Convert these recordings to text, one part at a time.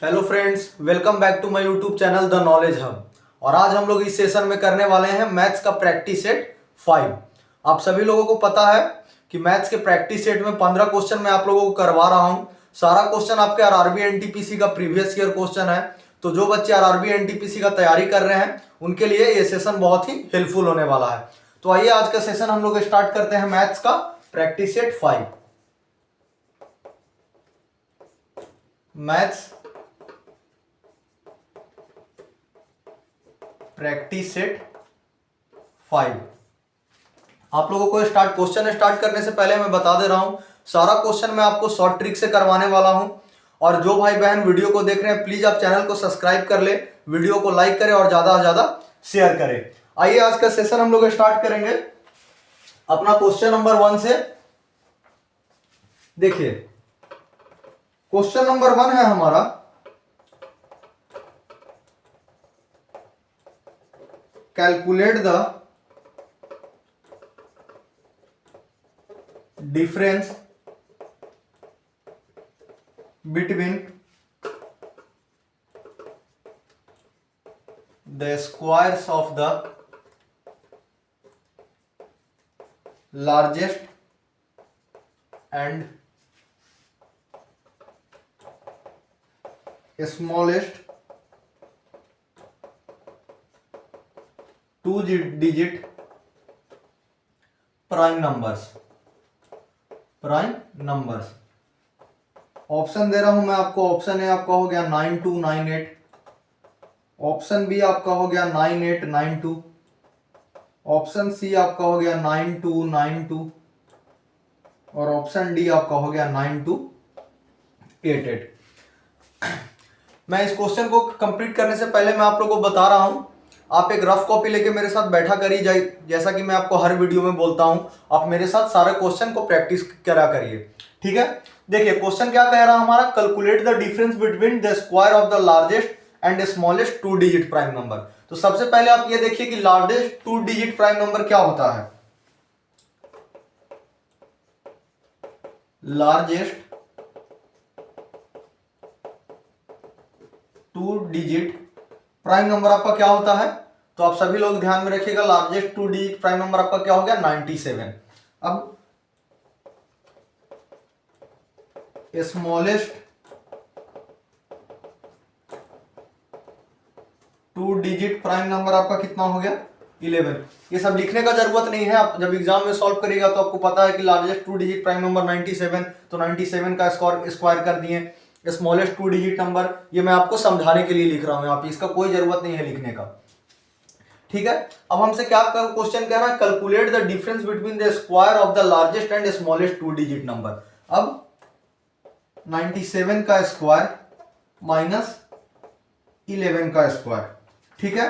Hello friends, welcome back to my YouTube channel the knowledge hub. और आज हम लोग इस सेशन में करने वाले हैं मैथ्स का प्रैक्टिस सेट 5। आप सभी लोगों को पता है कि मैथ्स के प्रैक्टिस सेट में 15 क्वेश्चन मैं आप लोगों को करवा रहा हूं। सारा क्वेश्चन आपके आरआरबी एनटीपीसी का प्रीवियस ईयर क्वेश्चन है। तो जो बच्चे आरआरबी एनटीपीसी का तैयारी कर रहे हैं उनके लिए ये सेशन बहुत ही हेल्पफुल होने वाला है। तो आइए आज का सेशन हम लोग स्टार्ट करते हैं मैथ्स का practice set 5। Maths practice set 5। आप लोगों को क्वेश्चन स्टार्ट करने से पहले मैं बता दे रहा हूं, सारा क्वेश्चन मैं आपको शॉर्ट ट्रिक से करवाने वाला हूं। और जो भाई बहन वीडियो को देख रहे हैं प्लीज आप चैनल को सब्सक्राइब कर ले, वीडियो को लाइक करें और ज्यादा से ज्यादा शेयर करें। आइए आज का सेशन हम लोग स्टार्ट करेंगे अपना क्वेश्चन नंबर 1 से। देखिए क्वेश्चन नंबर 1 है हमारा, calculate the difference between the squares of the largest and smallest two-digit prime numbers। Option दे रहा हूं मैं आपको। ऑप्शन ए आपका हो गया 9298, ऑप्शन बी आपका हो गया 9892, ऑप्शन सी आपका हो गया 9292 और ऑप्शन डी आपका हो गया 9288। मैं इस क्वेश्चन को कंप्लीट करने से पहले मैं आप लोगों को बता रहा हूं, आप एक रफ कॉपी लेके मेरे साथ बैठा करिए। जैसा कि मैं आपको हर वीडियो में बोलता हूं, आप मेरे साथ सारे क्वेश्चन को प्रैक्टिस करा करिए, ठीक है। देखिए क्वेश्चन क्या कह रहा है हमारा, calculate the difference between the square of the largest and smallest two digit prime number. तो सबसे पहले आप ये देखिए कि largest two digit prime number क्या होता है। Largest two digit prime number आपका क्या होता है, तो आप सभी लोग ध्यान में रखिएगा। Largest two digit prime number आपका क्या हो गया 97। अब smallest two digit prime number आपका कितना हो गया 11। ये सब लिखने का जरूरत नहीं है, आप जब एग्जाम में सॉल्व करिएगा तो आपको पता है कि largest two digit prime number 97, तो 97 का स्क्वायर कर दिए। स्मॉलेस्ट टू डिजिट नंबर ये मैं आपको समझाने के लिए लिख रहा हूं, यहाँ पे इसका कोई जरूरत नहीं है लिखने का, ठीक है। अब हमसे क्या क्वेश्चन कह रहा है, calculate the difference between the square of the largest and smallest two digit number. अब 97 का स्क्वायर माइनस 11 का स्क्वायर, ठीक है।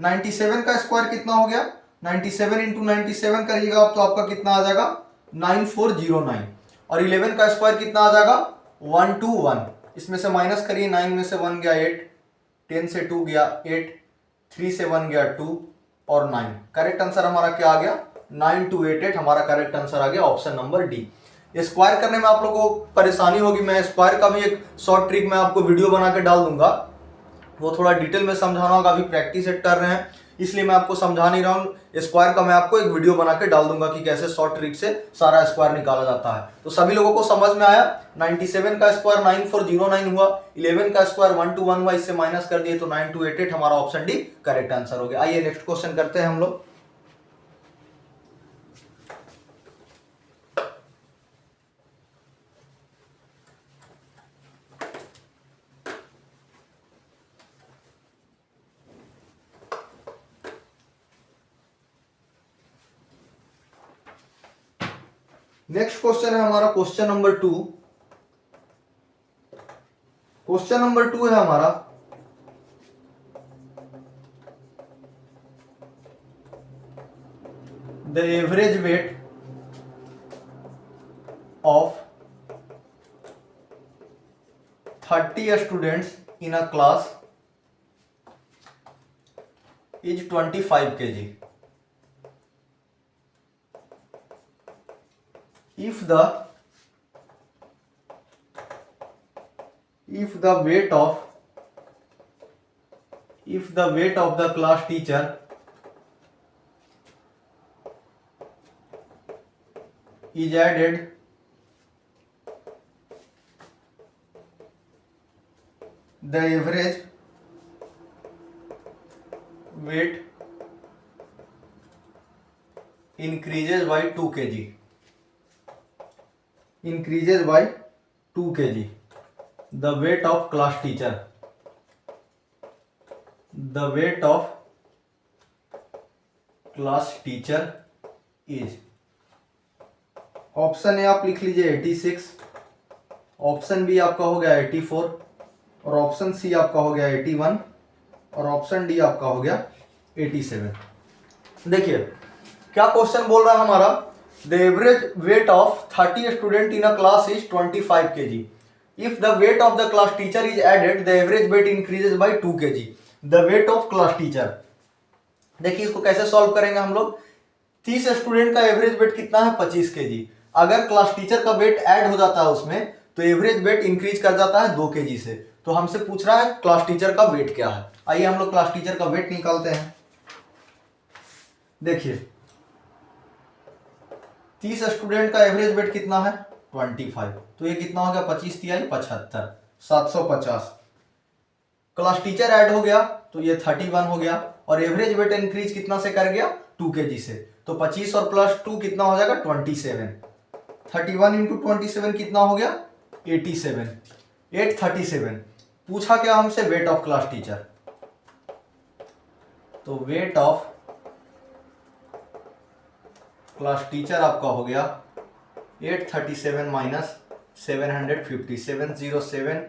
97 का स्क्वायर कितना हो गया, 97 इंटू 97 करिएगा आप तो आपका कितना आ जाएगा 9409। और 11 का स्क्वायर कितना आ जाएगा 121। इसमें से माइनस करिए, 9 में से 1 गया 8, 10 से 2 गया 8, 3 से 1 गया 2 और 9। करेक्ट आंसर हमारा क्या आ गया 9288। हमारा करेक्ट आंसर आ गया ऑप्शन नंबर डी। स्क्वायर करने में आप लोगों को परेशानी होगी, मैं स्क्वायर का भी एक शॉर्ट ट्रिक मैं आपको वीडियो बना के डाल दूंगा, वो थोड़ा डिटेल में समझाना होगा। अभी प्रैक्टिस सेट कर रहे हैं इसलिए मैं आपको समझा नहीं रहा हूं। स्क्वायर का मैं आपको एक वीडियो बना के डाल दूंगा कि कैसे शॉर्ट ट्रिक से सारा स्क्वायर निकाला जाता है। तो सभी लोगों को समझ में आया। 97 का स्क्वायर 9409 हुआ, 11 का स्क्वायर 121 हुआ, इससे माइनस कर दिए तो 9288। हमारा ऑप्शन डी करेक्ट आंसर हो गया। आइए नेक्स्ट क्वेश्चन करते हैं हम लोग। नेक्स्ट क्वेश्चन है हमारा क्वेश्चन नंबर 2। क्वेश्चन नंबर 2 है हमारा, the average weight of 30 students in a class is 25 kg if the if the weight of the class teacher is added, the average weight increases by 2 kg. Increases by 2 kg. The weight of class teacher. The weight of class teacher is. Option A आप लिख लीजिए 86, option B आपका हो गया 84 और option C आपका हो गया 81 और ऑप्शन डी आपका हो गया 87। देखिए क्या क्वेश्चन बोल रहा है हमारा, the average weight of 30 student in a class is 25 kg. If the weight of the class teacher is added, the average weight increases by 2 kg. The weight of class teacher, देखिए इसको कैसे solve करेंगे हम लोग। 30 student का average weight कितना है 25 kg। अगर क्लास टीचर का वेट ऐड हो जाता है उसमें तो एवरेज वेट इंक्रीज कर जाता है 2 kg से। तो हमसे पूछ रहा है क्लास टीचर का वेट क्या है। आइए हम लोग क्लास टीचर का वेट निकालते हैं। देखिए 30 स्टूडेंट का एवरेज वेट कितना है 25, तो ये कितना हो गया 25 तिहाई 75, 750। क्लास टीचर ऐड हो गया तो ये 31 हो गया और एवरेज वेट इंक्रीज कितना से कर गया 2 kg से। तो 25 और प्लस 2 कितना हो जाएगा 27। 31 इंटू 27 कितना हो गया 87, 837। पूछा क्या हमसे वेट ऑफ क्लास टीचर, तो वेट ऑफ क्लास टीचर आपका हो गया 837 माइनस 750, 707,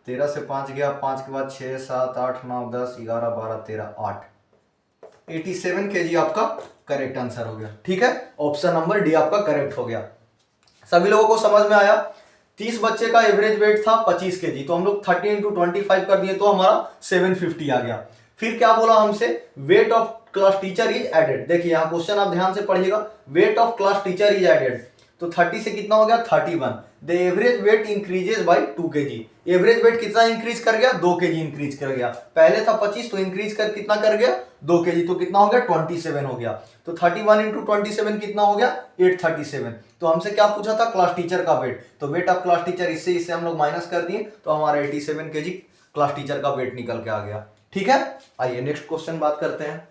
13 से 5 गया, 5 के बाद 6, 7, 8, 9, 10, 11, 12, 13, 8, 87 kg आपका करेक्ट आंसर हो गया। ठीक है, ऑप्शन नंबर डी आपका करेक्ट हो गया। सभी लोगों को समझ में आया। 30 बच्चे का एवरेज वेट था 25 kg, तो हम लोग 30 इंटू 25 कर दिए तो हमारा 750 आ गया। फिर क्या बोला हमसे, weight of class teacher is added. देखिए यहाँ क्वेश्चन आप ध्यान से पढ़िएगा, weight of class teacher is added, तो 30 से कितना हो गया 31। The average weight increases by 2 kg। Average weight कितना इंक्रीज कर गया 2 kg इंक्रीज कर गया। पहले था 25 तो इंक्रीज कर कितना कर गया 2 kg, तो कितना हो गया 27 हो गया। तो 31 इंटू 27 कितना हो गया 837। तो हमसे क्या पूछा था क्लास टीचर का वेट, तो वेट ऑफ क्लास टीचर इससे हम लोग माइनस कर दिए तो हमारा 87 kg क्लास टीचर का वेट निकल के आ गया। ठीक है, आइए नेक्स्ट क्वेश्चन बात करते हैं।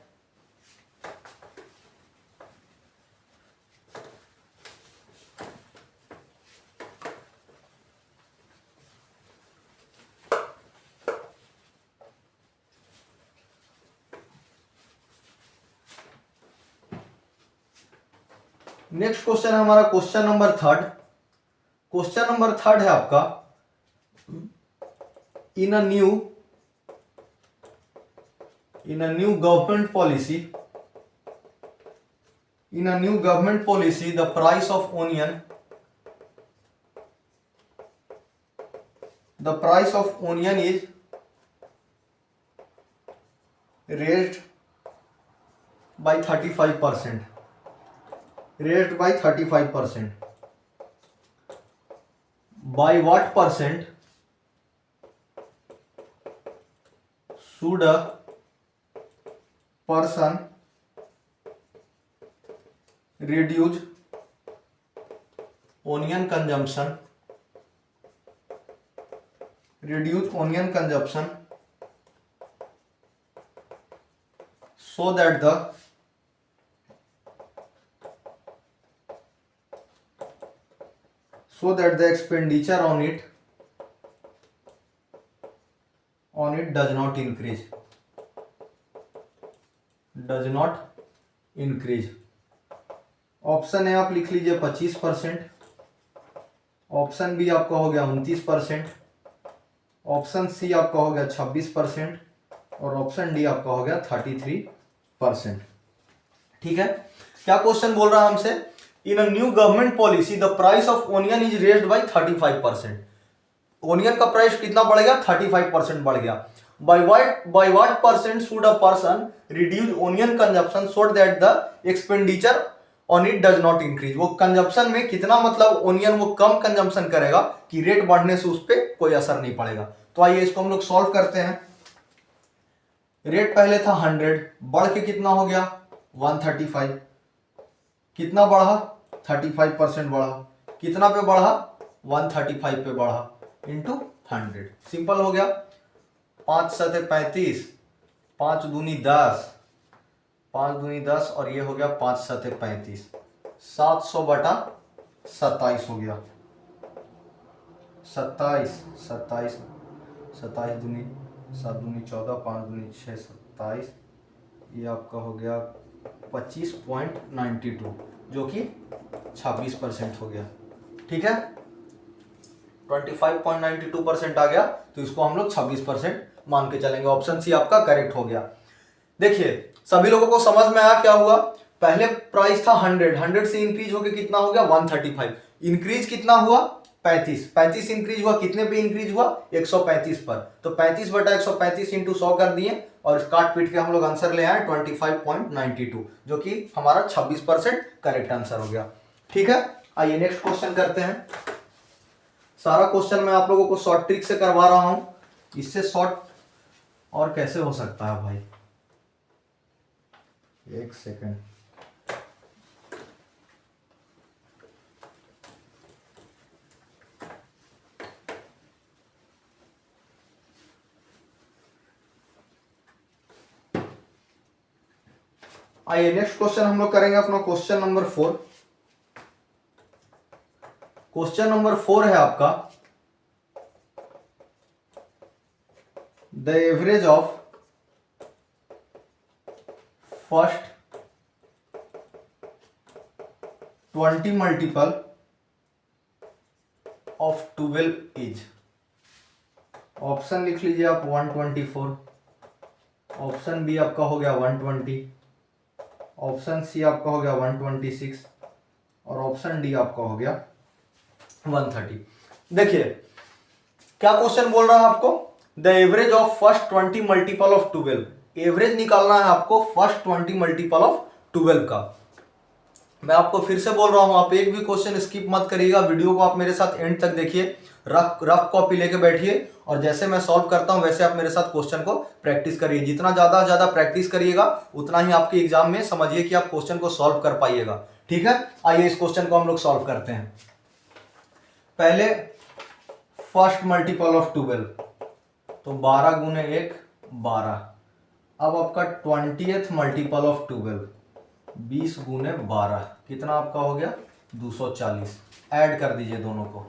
नेक्स्ट क्वेश्चन है हमारा क्वेश्चन नंबर 3। क्वेश्चन नंबर 3 है आपका, in a new government policy the price of onion is raised by 35%, raised by 35%. By what percent should a person reduce onion consumption so that the expenditure on it does not increase. Option A आप लिख लीजिए 25%, option B आपका हो गया 29%, option C आपका हो गया 26% और ऑप्शन डी आपका हो गया 33%। ठीक है, क्या क्वेश्चन बोल रहा है हमसे, in a new government policy the price of onion is raised by 35%। Onion का प्राइस कितना बढ़ गया 35% बढ़ गया। By what percent should a person reduce onion consumption so that the expenditure on it does not increase, वो consumption में कितना मतलब ओनियन वो कम कंजम्पशन करेगा कि रेट बढ़ने से उस पर कोई असर नहीं पड़ेगा। तो आइए इसको हम लोग सॉल्व करते हैं। रेट पहले था 100, बढ़ के कितना हो गया 135, कितना बढ़ा 35% बढ़ा, कितना पे बढ़ा 135 पे बढ़ा इंटू 100, सिंपल हो गया। 5 सते 35, 5 दूनी 10, 5 दूनी 10 और ये हो गया 5 सते 35, 700 बटा 27 हो गया, 27 27 27 दूनी 7 दूनी 14, 5 दूनी 6, 27, ये आपका हो गया 25.92 जो कि 26% हो गया। ठीक है, 25.92% आ गया, तो इसको हम लोग 26% मान के चलेंगे। ऑप्शन सी आपका करेक्ट हो गया। देखिए सभी लोगों को समझ में आया क्या हुआ। पहले प्राइस था 100 से इंक्रीज होके कितना हो गया 135, इंक्रीज कितना हुआ 35 इंक्रीज हुआ, कितने पे इंक्रीज हुआ 135 पर, तो 35 बटा 135 इंटू 100 कर दिए और काट पीट के हम लोग आंसर ले आए 25.92 जो कि हमारा 26% करेक्ट आंसर हो गया। ठीक है, आइए नेक्स्ट क्वेश्चन करते हैं। सारा क्वेश्चन मैं आप लोगों को शॉर्ट ट्रिक से करवा रहा हूं, इससे शॉर्ट और कैसे हो सकता है भाई, एक सेकेंड। आइए नेक्स्ट क्वेश्चन हम लोग करेंगे अपना क्वेश्चन नंबर 4। क्वेश्चन नंबर 4 है आपका the average of first 20 multiple of 12 is. Option लिख लीजिए आप 124, ऑप्शन बी आपका हो गया 120, ऑप्शन सी आपका हो गया 126 और ऑप्शन डी आपका हो गया 130। देखिए क्या क्वेश्चन बोल रहा है आपको, the average of first 20 multiple of 12, average निकालना है आपको फर्स्ट 20 मल्टीपल ऑफ 12 का। मैं आपको फिर से बोल रहा हूं, आप एक भी क्वेश्चन स्किप मत करिएगा, वीडियो को आप मेरे साथ एंड तक देखिए, रफ कॉपी लेके बैठिए और जैसे मैं सॉल्व करता हूं वैसे आप मेरे साथ क्वेश्चन को प्रैक्टिस करिए। जितना ज्यादा प्रैक्टिस करिएगा उतना ही आपके एग्जाम में समझिए कि आप क्वेश्चन को सॉल्व कर पाइएगा। ठीक है, आइए इस क्वेश्चन को हम लोग सॉल्व करते हैं। पहले फर्स्ट मल्टीपल ऑफ 12, तो 12 गुने 1 12। अब आपका 20th मल्टीपल ऑफ 12, 20 गुने 12, कितना आपका हो गया 240। ऐड कर दीजिए दोनों को,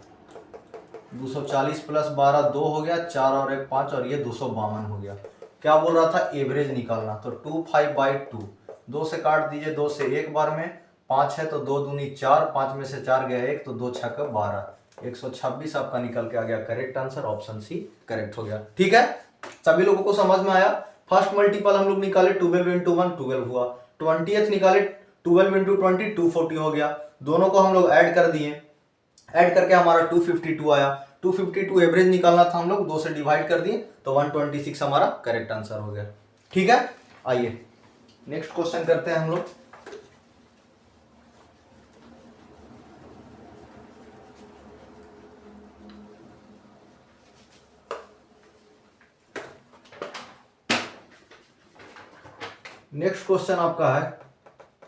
240 प्लस 12 2 हो गया, 4 और 1 5 और ये 252 हो गया। क्या बोल रहा था, एवरेज निकालना, तो 25/2, 2 से काट दीजिए, 2 से एक बार में, 5 है तो 2 दूनी 4, 5 में से 4 गया 1 तो 2 6 12, 126 आपका निकल के आ गया correct answer, option C correct हो गया। ठीक है, सभी लोगों को समझ में आया। फर्स्ट मल्टीपल हम लोग निकाले 12 इंटू 1 12 हुआ, 20th निकाले 12 इंटू 20 240 हो गया, दोनों को हम लोग ऐड कर दिए, ऐड करके हमारा 252 आया। 252 एवरेज निकालना था हम लोग, 2 से डिवाइड कर दिए तो 126 हमारा करेक्ट आंसर हो गया। ठीक है, आइए नेक्स्ट क्वेश्चन करते हैं हम लोग। नेक्स्ट क्वेश्चन आपका है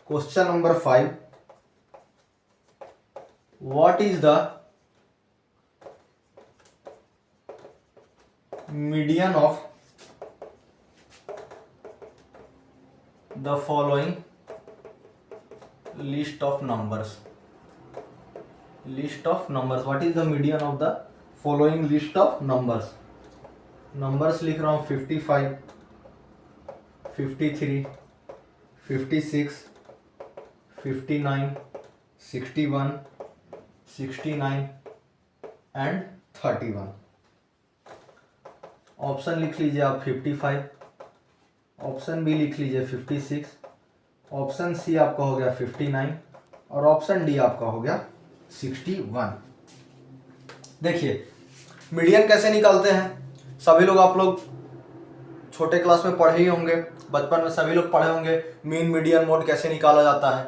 question number 5, what is the median of the following list of numbers. List of numbers, what is the median of the following list of numbers. Numbers लिख रहा हूं 55 53 56 59 61 69 एंड 31। ऑप्शन लिख लीजिए आप 55, ऑप्शन बी लिख लीजिए 56, ऑप्शन सी आपका हो गया 59 और ऑप्शन डी आपका हो गया 61। देखिए मीडियन कैसे निकालते हैं, सभी लोग आप लोग छोटे क्लास में पढ़े ही होंगे, बचपन में सभी लोग पढ़े होंगे मीन मीडियन मोड कैसे निकाला जाता है।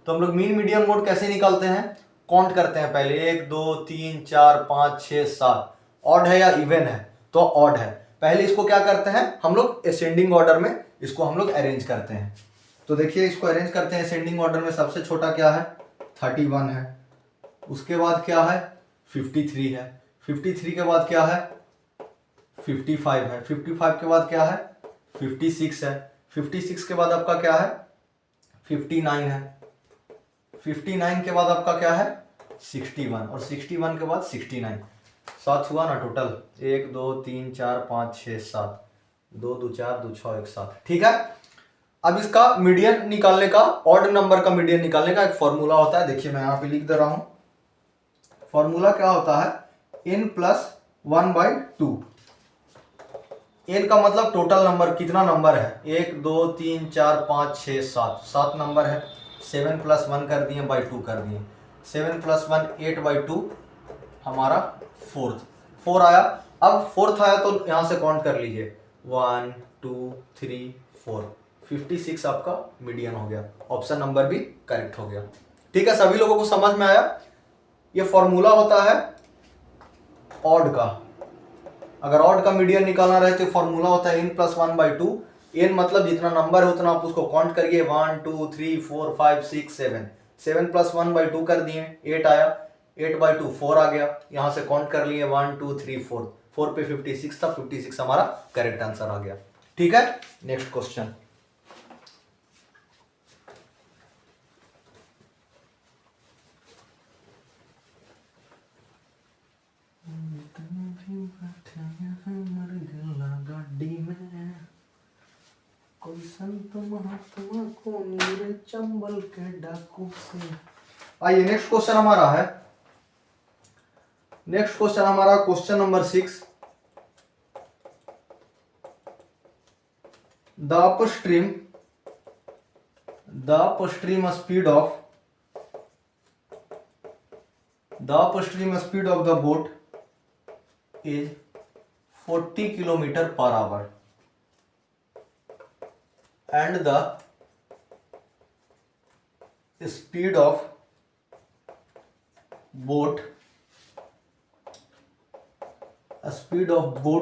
तो हम लोग मीन मीडियन मोड कैसे निकालते हैं, काउंट करते हैं पहले 1 2 3 4 5 6 7, ऑड है या इवन है तो ऑड है। पहले इसको क्या करते हैं हम लोग असेंडिंग ऑर्डर में इसको हम लोग अरेंज करते हैं। तो देखिए इसको अरेंज करते हैं असेंडिंग ऑर्डर में। सबसे छोटा क्या है 31 है, उसके बाद क्या है 53 है, 53 के बाद क्या है 55 है, 55 के बाद क्या है 56 है, 56 के बाद आपका क्या है 59 है, 59 के बाद आपका क्या है 61 और 61 के बाद 69। 7 हुआ ना टोटल, 1 2 3 4 5 6 7, 2 2 4 2 6 1 7। ठीक है, अब इसका मीडियन निकालने का, ऑड नंबर का मीडियन निकालने का एक फॉर्मूला होता है। देखिए मैं यहां पे लिख दे रहा हूं, फॉर्मूला क्या होता है n प्लस 1/2। n का मतलब टोटल नंबर, कितना नंबर है 1 2 3 4 5 6 7, 7 नंबर है। 7 प्लस 1 कर दिए बाई 2 कर दिए, 7 प्लस 1 8/2 हमारा फोर आया। अब फोर्थ आया तो यहां से काउंट कर लीजिए 1 2 3 4, 56 आपका मीडियन हो गया, ऑप्शन नंबर भी करेक्ट हो गया। ठीक है, सभी लोगों को समझ में आया। ये फॉर्मूला होता है ऑड का, अगर ऑड का मीडियन निकालना रहे तो फॉर्मूला होता है n प्लस 1/2। n मतलब जितना नंबर है उतना आप उसको काउंट करिए, 1 2 3 4 5 6 7, 7 प्लस 1/2 कर दिए 8 आया, 8/2 4 आ गया, यहां से काउंट कर लिए 1 2 3 4, 4 पे 56 था, 56 हमारा करेक्ट आंसर आ गया। ठीक है, नेक्स्ट क्वेश्चन। गाड़ी में कोई संत महात्मा को नीरे चंबल के डाकू से। आइए नेक्स्ट क्वेश्चन हमारा है, नेक्स्ट क्वेश्चन हमारा question number 6। The upstream speed of the boat is 40 kilometer per hour and the speed of boat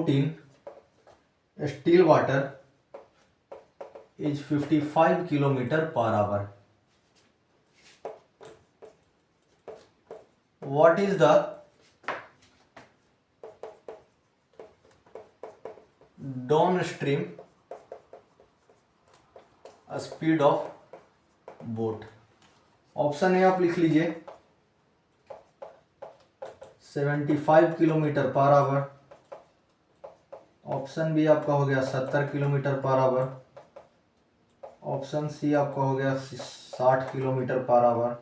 in still water is 55 kilometer per hour. What is the downstream speed of boat? Option A आप लिख लीजिए 75 kilometre per hour, option B आपका हो गया 70 kilometre per hour, option C आपका हो गया 60 kilometre per our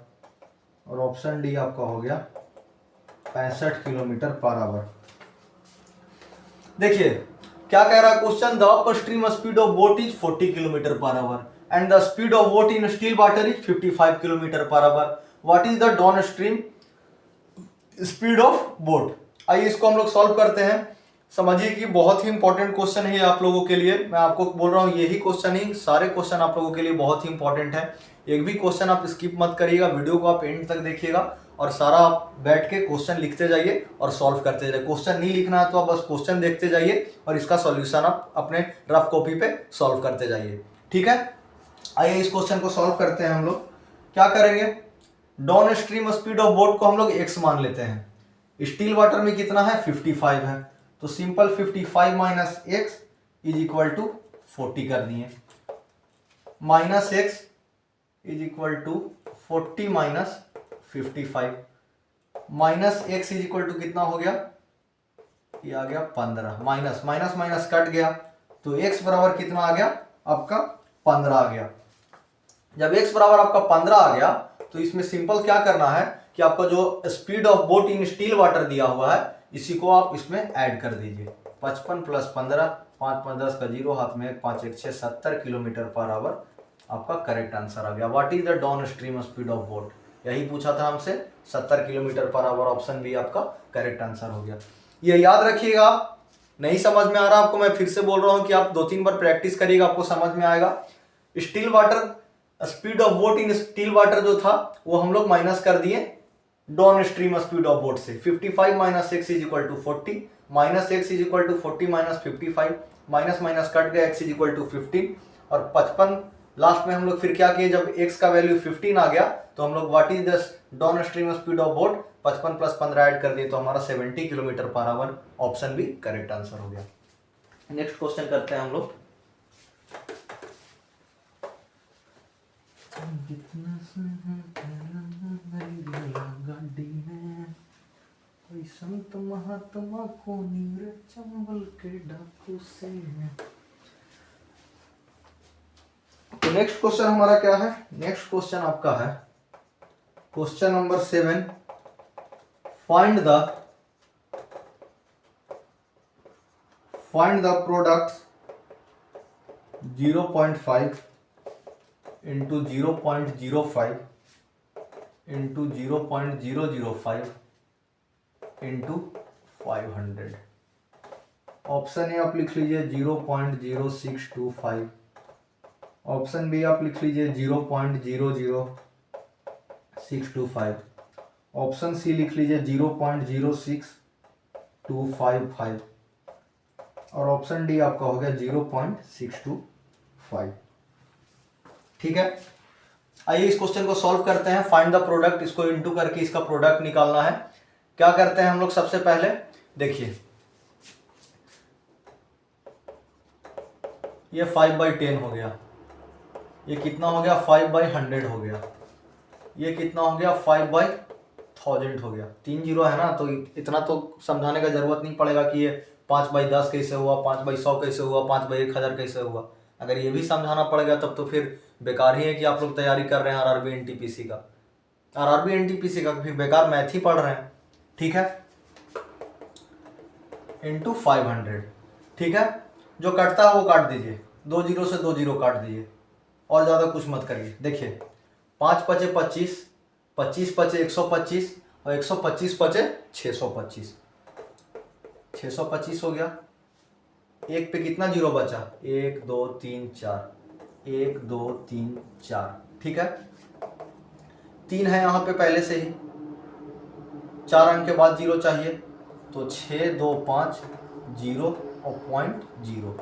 और ऑप्शन डी आपका हो गया 65 किलोमीटर पर आवर। देखिए क्या कह रहा है question, the upstream speed of boat is 40 kilometre per our and the speed of boat in still water is 55 kilometre per our. What is the downstream speed of boat? आइए इसको हम लोग solve करते हैं। समझिए कि बहुत ही इंपॉर्टेंट क्वेश्चन है आप लोगों के लिए। मैं आपको बोल रहा हूँ यही क्वेश्चन ही, सारे क्वेश्चन आप लोगों के लिए बहुत ही इंपॉर्टेंट है। एक भी क्वेश्चन आप स्किप मत करिएगा, वीडियो को आप एंड तक देखिएगा और सारा आप बैठ के क्वेश्चन लिखते जाइए और सॉल्व करते जाइए। क्वेश्चन नहीं लिखना है तो आप बस क्वेश्चन देखते जाइए और इसका सॉल्यूशन आप अपने रफ कॉपी पे सॉल्व करते जाइए। ठीक है, आइए इस क्वेश्चन को सॉल्व करते हैं। हम लोग क्या करेंगे, down stream speed of boat को हम लोग x मान लेते हैं। स्टील वाटर में कितना है 55 है, तो simple 55 minus x is equal to 40 कर दिए, minus x is equal to 40 minus 55, minus x is equal to कितना हो गया, ये आ गया 15, माइनस माइनस माइनस कट गया तो x बराबर कितना आ गया आपका 15 आ गया। जब x बराबर आपका 15 आ गया तो इसमें सिंपल क्या करना है कि आपका जो speed of boat in still water दिया हुआ है इसी को आप इसमें ऐड कर दीजिए। 55 प्लस 15, 5 5 10 का 0, हाथ में 5 1 6, 70 किलोमीटर पर आवर आपका करेक्ट आंसर आ गया। What is the downstream speed of boat, यही पूछा था हमसे, 70 kilometre per hour, option B आपका करेक्ट आंसर हो गया। ये याद रखिएगा, आप नहीं समझ में आ रहा आपको मैं फिर से बोल रहा हूं कि आप 2-3 बार प्रैक्टिस करिएगा, आपको समझ में आएगा। Still water speed of boat in still water जो था वो हम लोग माइनस कर दिए downstream speed of boat से। 55 minus x is equal to 40, minus x is equal to 40 minus 55, minus minus cut गया, एक्स इज इक्वल टू 15 और 55। लास्ट में हम लोग फिर क्या किए, जब x का वैल्यू 15 आ गया तो हम लोग what is the downstream speed of boat 55 plus 15 add कर दिए तो हमारा 70 kilometre per hour, option B correct answer हो गया। नेक्स्ट क्वेश्चन करते हैं हम लोग। कोई संत महात्मा को नीर चंबल के डाकू से। तो नेक्स्ट क्वेश्चन हमारा क्या है, नेक्स्ट क्वेश्चन आपका है question number 7, find the products 0.5 into 0.05 into 0.005 into 500। Option A आप लिख लीजिए 0.0625, ऑप्शन बी आप लिख लीजिए 0.00625, ऑप्शन सी लिख लीजिए 0.06255 और ऑप्शन डी आपका हो गया 0.625। ठीक है, आइए इस क्वेश्चन को सॉल्व करते हैं। फाइंड द प्रोडक्ट, इसको इनटू करके इसका प्रोडक्ट निकालना है। क्या करते हैं हम लोग, सबसे पहले देखिए ये 5/10 हो गया, ये कितना हो गया 5/100 हो गया, ये कितना हो गया 5/1000 हो गया। 3 जीरो है ना, तो इतना तो समझाने का जरूरत नहीं पड़ेगा कि ये 5/10 कैसे हुआ, 5/100 कैसे हुआ, 5/1000 कैसे हुआ। अगर ये भी समझाना पड़ेगा तब तो फिर बेकार ही है कि आप लोग तैयारी कर रहे हैं आरआरबी एनटीपीसी का, आरआरबी एनटीपीसी का, फिर बेकार मैथ ही पढ़ रहे हैं। ठीक है, इंटू 500। ठीक है, जो कटता है वो काट दीजिए, 2 जीरो से 2 जीरो काट दीजिए और ज़्यादा कुछ मत करिए। देखिए 5 पचे 25, 25 पचे 125 और 125 पचे 625, 625 हो गया। एक पे कितना जीरो बचा, 1 2 3 4, 1 2 3 4। ठीक है, 3 है यहाँ पे पहले से ही, 4 अंक के बाद जीरो चाहिए तो 6 2 5 0 और 0.0,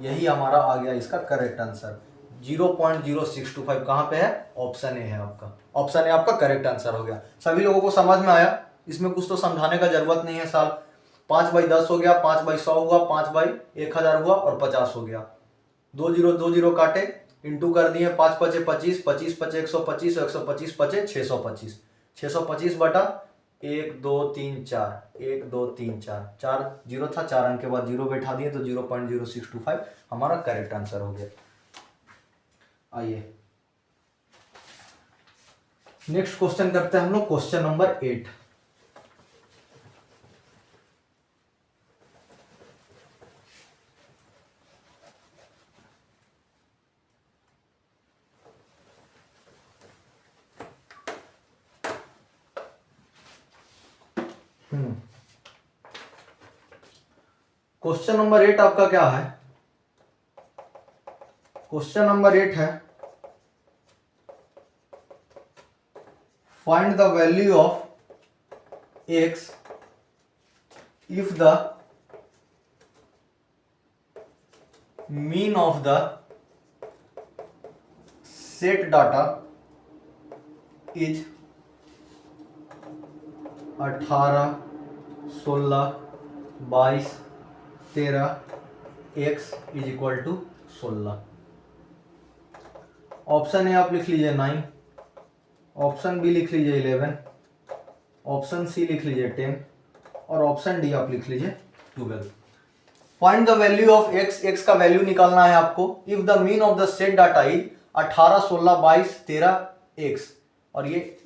यही हमारा आ गया इसका करेक्ट आंसर। 0.0625 कहाँ पे है, ऑप्शन ए है आपका, ऑप्शन ए आपका करेक्ट आंसर हो गया। सभी लोगों को समझ में आया, इसमें कुछ तो समझाने का जरूरत नहीं है। साल 5/10 हो गया, 5/100 हुआ, 5/1000 हुआ और 50 हो गया। 2 जीरो काटे, इंटू कर दिए, 5 पचे 25, 25 पचे 125 और 125 पचे 625, 625 बटा 1 2 3 4, 1 2 3 4, 4 जीरो था, 4 अंक के बाद जीरो बैठा दिए तो 0.0625 हमारा करेक्ट आंसर हो गया। आइए नेक्स्ट क्वेश्चन करते हैं हम लोग, क्वेश्चन नंबर 8। क्वेश्चन नंबर 8 आपका क्या है, क्वेश्चन नंबर 8 है find the value of x if the mean of the set data is 18 16 22 13, x is equal to 16। Option A आप लिख लीजिए 9, ऑप्शन बी लिख लीजिए 11, ऑप्शन सी लिख लीजिए 10 और ऑप्शन डी आप लिख लीजिए 12। Find the value of x, x का वैल्यू निकालना है आपको। If the mean of the set data is 18 16 22 13 x, और ये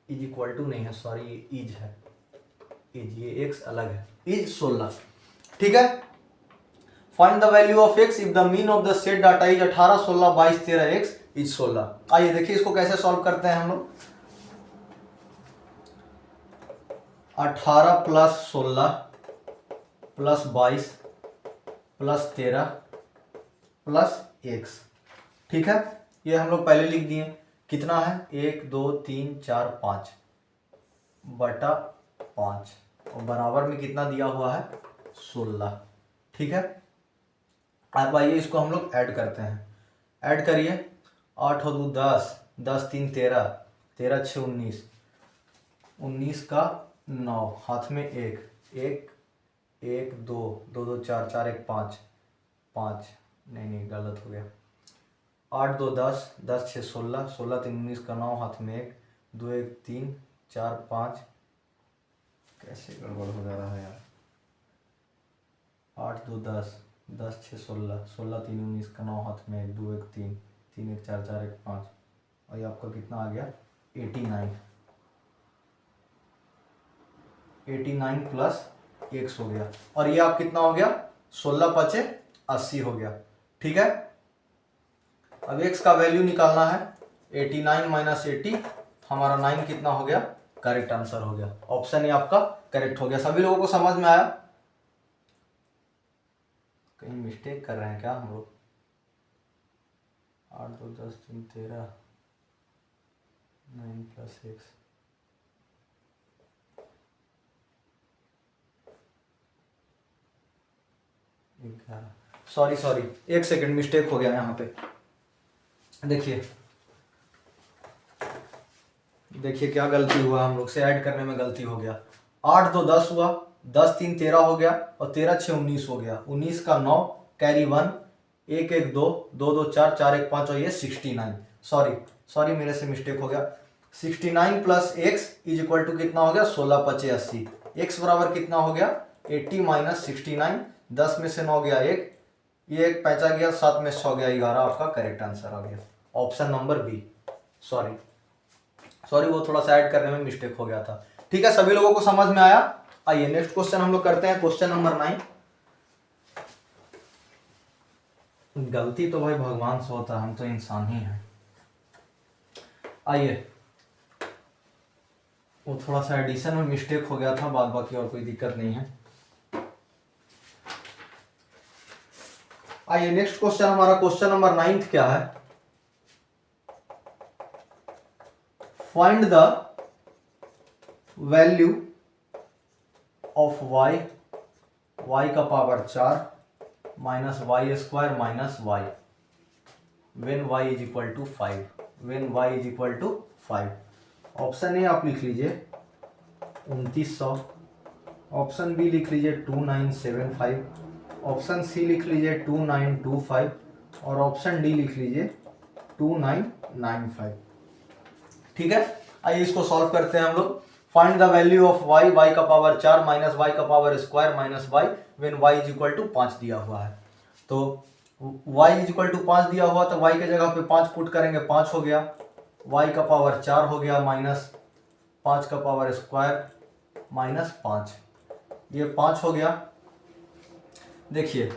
इज इक्वल टू नहीं है, सॉरी ये इज है, इज, ये x अलग है, इज 16। ठीक है, find the value of x if the mean of the set data is 18 16 22 13 x is 16। आइए देखिए इसको कैसे सॉल्व करते हैं हम लोग। 18 plus 16 plus 22 plus 13 plus x। ठीक है, ये हम लोग पहले लिख दिए। कितना है 1 2 3 4 5 बटा 5 और बराबर में कितना दिया हुआ है 16। ठीक है, अब आइए इसको हम लोग ऐड करते हैं। ऐड करिए 8 और 2 10, 10 3 13, 13 6 19, 19 का 9, हाथ में 1 1 1 2 2 2 4 4 1 5 5, नहीं गलत हो गया। 8 2 10, 10 6 16, 16 3 19 का 9, हाथ में 1 2 1 3 4 5, कैसे गड़बड़ हो जा रहा है यार। 8 2 10, 10 6 16, 16 3 19 का 9, हाथ में 1 2 1 3 3 1 4 4 1 5 और ये आपका कितना आ गया 89। 89 प्लस एक्स हो गया और ये आप कितना हो गया 16 पचे 80 हो गया। ठीक है, अब x का वैल्यू निकालना है। 89 माइनस 80 हमारा 9 कितना हो गया, करेक्ट आंसर हो गया। ऑप्शन ए आपका करेक्ट हो गया। सभी लोगों को समझ में आया? कहीं मिस्टेक कर रहे हैं क्या हम लोग? 8 2 10 3 13, 9 plus x, sorry 1 second mistake हो गया यहाँ पे। देखिए क्या गलती हुआ, हम लोग से ऐड करने में गलती हो गया। 8 2 10 हुआ, 10 3 13 हो गया और 13 6 19 हो गया। 19 का 9 कैरी 1, 1 1 2 2 2 4 4 1 5 और ये 69। सॉरी मेरे से मिस्टेक हो गया। 69 plus x is equal to कितना हो गया 16 पचे 80। एक्स बराबर कितना हो गया 80 माइनस 69, 10 में से 9 गया 1, ये 1 पैंचा गया, 7 में 6 गया 11, आपका करेक्ट आंसर आ गया ऑप्शन नंबर बी। सॉरी वो थोड़ा सा ऐड करने में मिस्टेक हो गया था। ठीक है, सभी लोगों को समझ में आया? आइए नेक्स्ट क्वेश्चन हम लोग करते हैं, क्वेश्चन नंबर 9। गलती तो भाई भगवान से होता है, हम तो इंसान ही हैं। आइए, वो थोड़ा सा एडिशन में मिस्टेक हो गया था, बाद बाकी और कोई दिक्कत नहीं है। आइए नेक्स्ट क्वेश्चन, हमारा क्वेश्चन नंबर 9 क्या है? Find the value of y का power 4 minus y square minus y when y is equal to 5। Option A आप लिख लीजिए 2900, ऑप्शन बी लिख लीजिए 2975, ऑप्शन सी लिख लीजिए 2925 और ऑप्शन डी लिख लीजिए 2995। ठीक है, आइए इसको सॉल्व करते हैं हम लोग। Find the value of y का पावर 4 माइनस y का power square minus y when y is equal to 5 दिया हुआ है। तो y इज इक्वल टू 5 दिया हुआ तो y के जगह पे 5 पुट करेंगे, 5 हो गया, y का पावर 4 हो गया माइनस 5 का पावर स्क्वायर माइनस 5, ये 5 हो गया। देखिए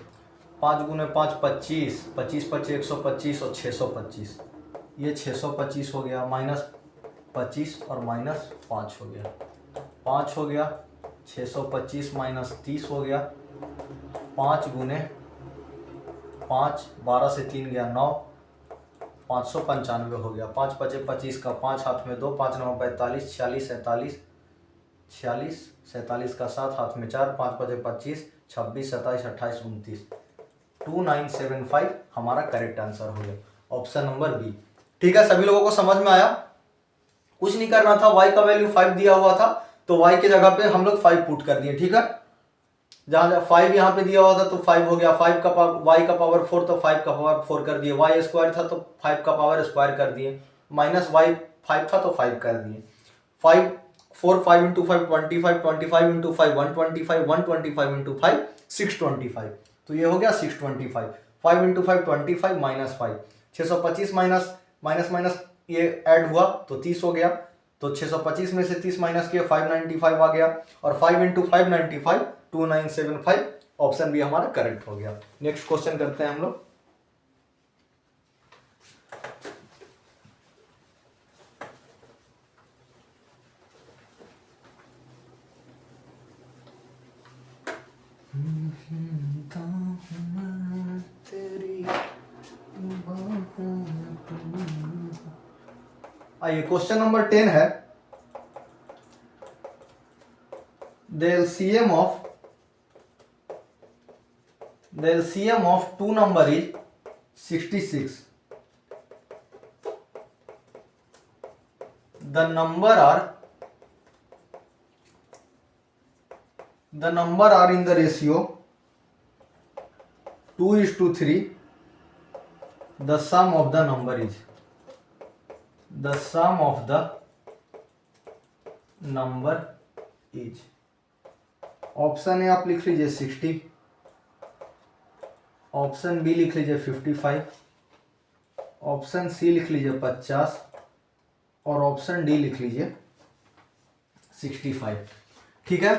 5 गुने 5 25, 25 पच्चीस 125 और 625, ये 625 हो गया, माइनस 25 और माइनस 5 हो गया, 5 हो गया, 625 माइनस 30 हो गया, 5 गुने 5, 12 से 3 गया 9, 595 हो गया। 5 पचे 25 का 5 हाथ में 2, 5 9 45, 46 47, 46 47 का 7 हाथ में 4, 5 पचे 25, 26 27 28 29, 2975 हमारा करेक्ट आंसर हो गया, ऑप्शन नंबर बी। ठीक है, सभी लोगों को समझ में आया? कुछ नहीं करना था, y का वैल्यू 5 दिया हुआ था तो y के जगह पे हम लोग 5 पुट कर दिए। ठीक है, जहां 5 यहाँ पे दिया हुआ था तो 5 हो गया, 5 का y का पावर 4 तो 5 का पावर 4 कर दिए, y स्क्वायर था तो 5 का पावर स्क्वायर कर दिए, माइनस y 5 था तो 5 कर दिए। 5 4 5 इंटू 5 25, 25 इंटू 5 125, 125 इंटू 5 625, तो ये हो गया 625। 5 into 5 25 minus 5, 625 minus minus minus ये ऐड हुआ तो 30 हो गया, तो 625 में से 30 माइनस किया 595 आ गया, और 5 इंटू 595 2975, ऑप्शन बी हमारा करेक्ट हो गया। नेक्स्ट क्वेश्चन करते हैं हम लोग। तेरी आइए क्वेश्चन नंबर 10 है, the LCM of two number is 66. The number are in the ratio 2:3. The sum of the number is, the sum of the number is, option A आप लिख लीजिए 60, ऑप्शन बी लिख लीजिए 55, ऑप्शन सी लिख लीजिए 50 और option D लिख लीजिए 65। ठीक है,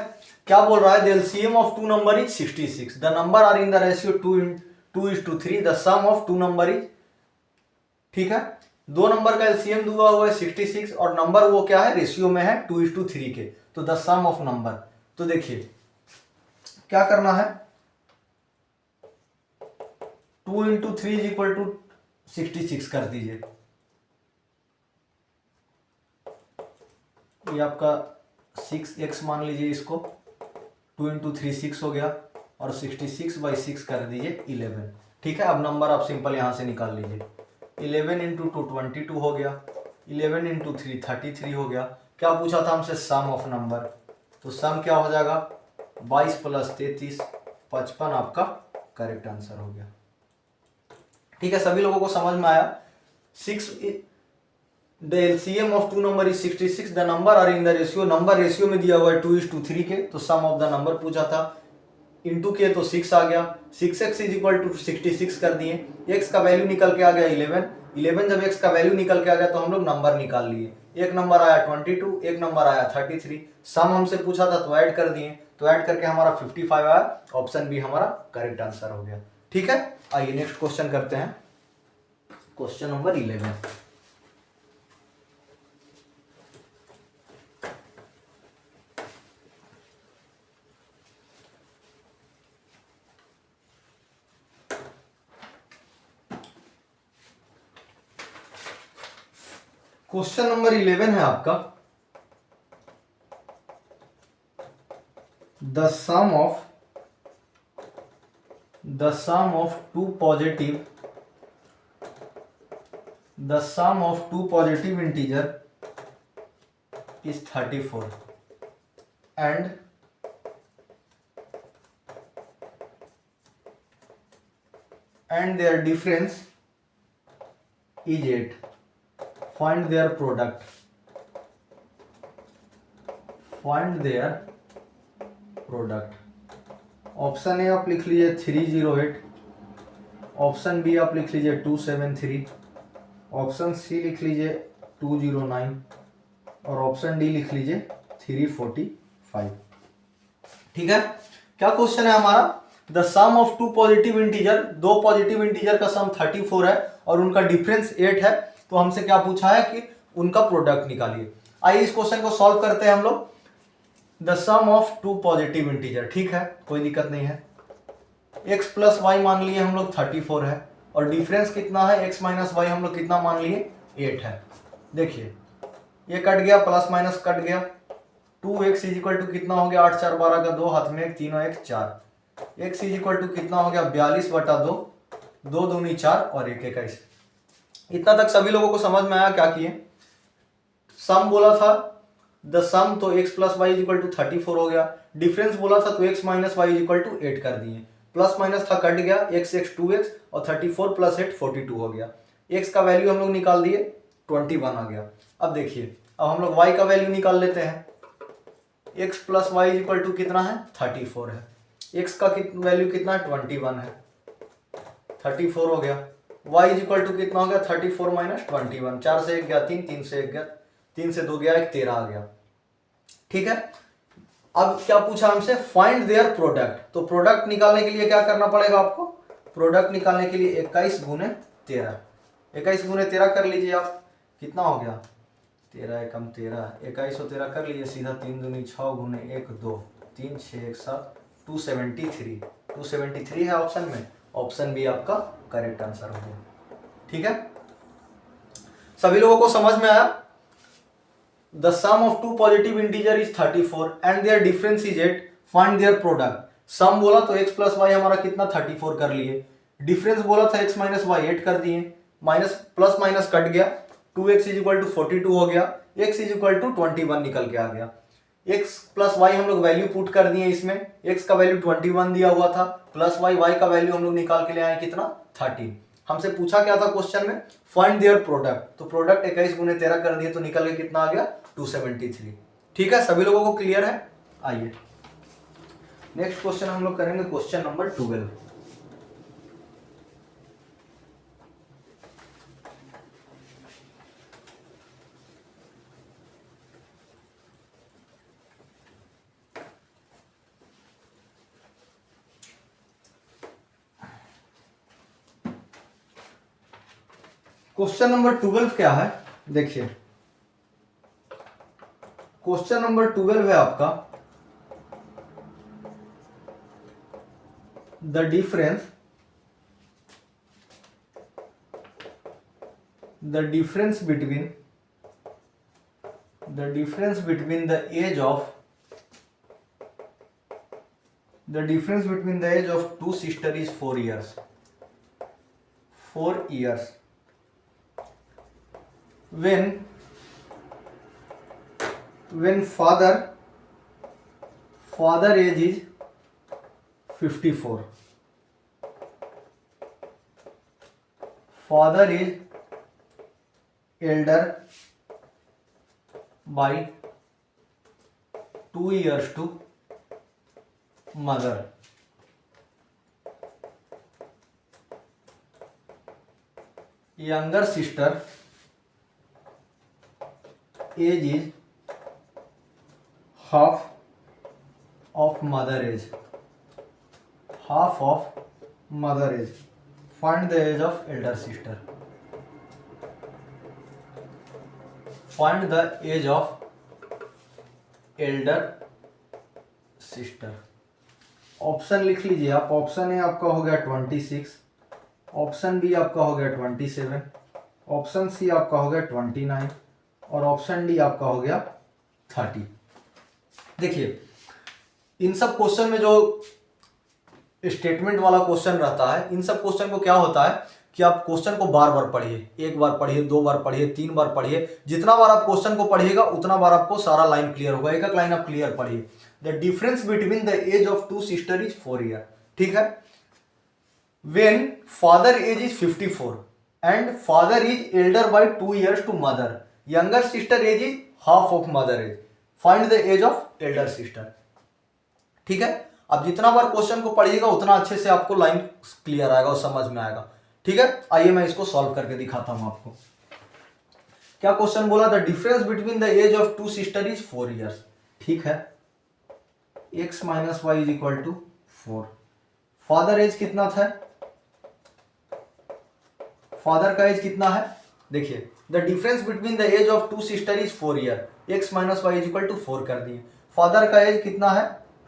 क्या बोल रहा है, the LCM of two number is 66, the number are in the ratio 2:3, the sum of two number is, ठीक है, दो नंबर का एलसीएम दिया हुआ है 66 और नंबर वो क्या है, रेशियो में है 2:3 के, तो द सम ऑफ नंबर, तो देखिए क्या करना है, 2 × 3 = 66 कर दीजिए, ये आपका 6x मान लीजिए इसको, 2 × 3 6 हो गया और 66/6 कर दीजिए 11। ठीक है, अब नंबर आप सिंपल यहां से निकाल लीजिए, 11 × 2 22 हो गया, 11 × 3 33 हो गया। क्या पूछा था हमसे, सम ऑफ नंबर, तो सम क्या हो जाएगा, 22 + 33 55 आपका करेक्ट आंसर हो गया। ठीक है, सभी लोगों को समझ में आया। 6 the LCM of two number is 66, the number are in the ratio, number ratio में दिया हुआ है 2:3 के, तो सम ऑफ द नंबर पूछा था, इंटू किए तो 6 आ गया, 6x = 66 कर दिए, x का वैल्यू निकल के आ गया 11 जब x का वैल्यू निकल के आ गया तो हम लोग नंबर निकाल लिए, एक नंबर आया 22, एक नंबर आया 33, सम हमसे पूछा था तो ऐड कर दिए, तो ऐड करके हमारा 55 आया, ऑप्शन बी हमारा करेक्ट आंसर हो गया। ठीक है, आइए नेक्स्ट क्वेश्चन करते हैं, क्वेश्चन नंबर 11। क्वेश्चन नंबर 11 है आपका, the sum of two positive integer is 34 and their difference is 8. Find their product. Option A आप लिख लीजिए 308, ऑप्शन बी आप लिख लीजिए 273, ऑप्शन सी लिख लीजिए 209 और ऑप्शन डी लिख लीजिए 345। ठीक है, क्या क्वेश्चन है हमारा, the sum of two positive integer, दो पॉजिटिव इंटीजर का सम 34 है और उनका डिफरेंस 8 है, तो हमसे क्या पूछा है कि उनका प्रोडक्ट निकालिए। आइए इस क्वेश्चन को सॉल्व करते हैं हम लोग, the sum of two positive integer, ठीक है कोई दिक्कत नहीं है, x + y मान लिए हम लोग 34 है और डिफरेंस कितना है, x - y हम लोग कितना मान लिए 8 है। देखिए ये कट गया, प्लस माइनस कट गया, 2x = कितना हो गया, 8 4 12 का 2, हाथ में 1 3 और 1 4, x = कितना हो गया 42/2, 2 दूनी 4 और 1 21। इतना तक सभी लोगों को समझ में आया। क्या किए, सम बोला था द सम, तो x + y = 34 हो गया, डिफरेंस बोला था तो x - y = 8 कर दिए, प्लस माइनस था कट गया, x 2x और 34 + 8 42 हो गया, x का वैल्यू हम लोग निकाल दिए 21 आ गया। अब देखिए, अब हम लोग y का वैल्यू निकाल लेते हैं, x + y = कितना है 34 है, x का वैल्यू कितना है 21 है, 34 हो गया, y = कितना हो गया 34 - 21, 4 से 1 गया 3, 3 से 1 गया, 3 से 2 गया 1, 13 आ गया। ठीक है, अब क्या पूछा हमसे, फाइंड देयर प्रोडक्ट, तो प्रोडक्ट निकालने के लिए क्या करना पड़ेगा आपको, प्रोडक्ट निकालने के लिए 21 × 13, 21 × 13 कर लीजिए आप, कितना हो गया 13 एकम 13, 21 और 13 कर लीजिए सीधा, 3 दूनी 6 × 1 2, 3 6 1 7, 273 है ऑप्शन में, ऑप्शन बी आपका करेक्ट आंसर हो गया। ठीक है, सभी लोगों को समझ में आया। The sum of two positive integer is 34 and their difference is 8, find their product. Sum बोला तो x प्लस वाई हमारा कितना 34 कर लिए, डिफरेंस बोला था x माइनस वाई 8 कर दिए, माइनस प्लस माइनस कट गया, 2x इज इक्वल टू 42 हो गया, x इज इक्वल टू 21 निकल के आ गया। x प्लस वाई हम लोग वैल्यू पुट कर दिए, इसमें x का वैल्यू 21 दिया हुआ था, प्लस वाई, y का वैल्यू हम लोग निकाल के ले आए कितना 13। हमसे पूछा क्या था क्वेश्चन में, फाइंड देयर प्रोडक्ट, तो प्रोडक्ट 21 गुने 13 कर दिए तो निकल के कितना आ गया 273। ठीक है, सभी लोगों को क्लियर है। आइए नेक्स्ट क्वेश्चन हम लोग करेंगे, क्वेश्चन नंबर 12। क्वेश्चन नंबर 12 क्या है, देखिए क्वेश्चन नंबर 12 है आपका, the difference between the age of two sisters is 4 years. 4 years. When father age is 54, father is elder by 2 years to mother. Younger sister age is half of mother age. Half of mother age. Find the age of elder sister. Find the age of elder sister. Option लिख लीजिए आप। Option A आपका हो गया 26, option B आपका हो गया 27, option C आपका हो गया 29 और ऑप्शन डी आपका हो गया 30। देखिए इन सब क्वेश्चन में जो स्टेटमेंट वाला क्वेश्चन रहता है, इन सब क्वेश्चन को क्या होता है कि आप क्वेश्चन को बार बार पढ़िए, एक बार पढ़िए, 2 बार पढ़िए, 3 बार पढ़िए। जितना बार आप क्वेश्चन को पढ़िएगा उतना बार आपको सारा लाइन क्लियर होगा। एक एक लाइन आप क्लियर पढ़िए। The difference between the age of two sister is 4 year. ठीक है, when father age is 54 and father is elder by 2 years to mother, younger sister age is half of mother age, find the age of elder sister. ठीक है, अब जितना बार question को पढ़िएगा उतना अच्छे से आपको लाइन क्लियर आएगा और समझ में आएगा। ठीक है, आइए मैं इसको सॉल्व करके दिखाता हूं आपको। क्या क्वेश्चन बोला, the difference between the age of two sister is 4 years. ठीक है, x minus y is equal to 4। Father age कितना था, फादर का एज कितना है, देखिए the difference between the age of two sister is 4 year, x minus y is equal to 4 कर दिए। फादर का एज कितना है